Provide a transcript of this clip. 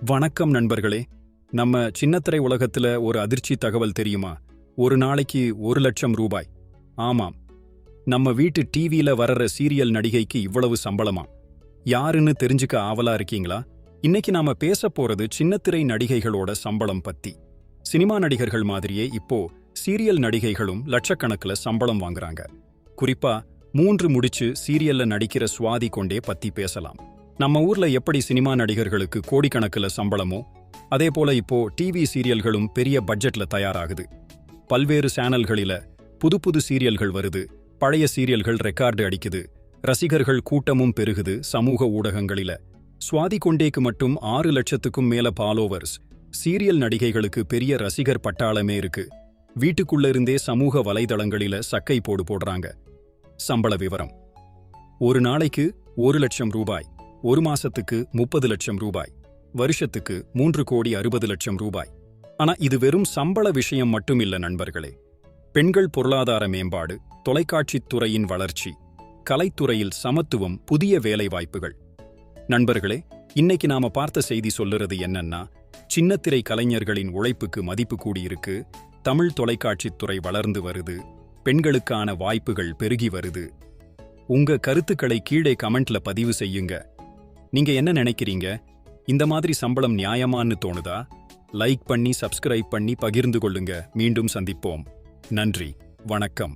வணக்கம் நண்பர்களே. நம்ம சின்னத்திரை உலகத்துல ஒரு அதிர்ச்சி தகவல் தெரியுமா? ஒரு நாளைக்கு 1,00,000 ரூபாய். ஆமாம், நம்ம வீட்டு டிவியில வர்ற சீரியல் நடிகைக்கு இவ்வளவு சம்பளமா? யாருன்னு தெரிஞ்சுக்க ஆவலா இருக்கீங்களா? இன்னைக்கு நாம பேச போறது சின்னத்திரை நடிகைகளோட சம்பளம் பத்தி. சினிமா நடிகர்கள் மாதிரியே இப்போ சீரியல் நடிகைகளும் லட்சக்கணக்கில் சம்பளம் வாங்குறாங்க. குறிப்பா 3 முடிச்சு சீரியல்ல நடிக்கிற சுவாதி கொண்டே பத்தி பேசலாம். நம்ம ஊர்ல எப்படி சினிமா நடிகர்களுக்கு கோடிக்கணக்கில் சம்பளமோ அதே போல இப்போ டிவி சீரியல்களும் பெரிய பட்ஜெட்ல தயாராகுது. பல்வேறு சேனல்களில புது புது சீரியல்கள் வருது, பழைய சீரியல்கள் ரெக்கார்டு அடிக்குது, ரசிகர்கள் கூட்டமும் பெருகுது. சமூக ஊடகங்களில சுவாதி கொண்டேக்கு மட்டும் 6 லட்சத்துக்கும் மேல ஃபாலோவர்ஸ். சீரியல் நடிகைகளுக்கு பெரிய ரசிகர் பட்டாளமே இருக்கு. வீட்டுக்குள்ள இருந்தே சமூக வலைதளங்களில சக்கை போடுறாங்க. சம்பள விவரம்: ஒரு நாளைக்கு 1,00,000 ரூபாய், ஒரு மாசத்துக்கு 30 லட்சம் ரூபாய், வருஷத்துக்கு 3,60,00,000 ரூபாய். ஆனா இது வெறும் சம்பள விஷயம் மட்டும் இல்ல நண்பர்களே. பெண்கள் பொருளாதார மேம்பாடு, தொலைக்காட்சித் துறையின் வளர்ச்சி, கலைத்துறையில் சமத்துவம், புதிய வேலை வாய்ப்புகள். நண்பர்களே, இன்னைக்கு நாம பார்த்த செய்தி சொல்லுறது என்னன்னா, சின்னத்திரை கலைஞர்களின் உழைப்புக்கு மதிப்பு கூடியிருக்கு, தமிழ் தொலைக்காட்சித் துறை வளர்ந்து வருது, பெண்களுக்கான வாய்ப்புகள் பெருகி வருது. உங்க கருத்துக்களை கீழே கமெண்ட்ல பதிவு செய்யுங்க. நீங்க என்ன நினைக்கிறீங்க? இந்த மாதிரி சம்பளம் நியாயமான்னு தோணுதா? லைக் பண்ணி, சப்ஸ்கிரைப் பண்ணி பகிர்ந்து கொள்ளுங்க. மீண்டும் சந்திப்போம். நன்றி, வணக்கம்.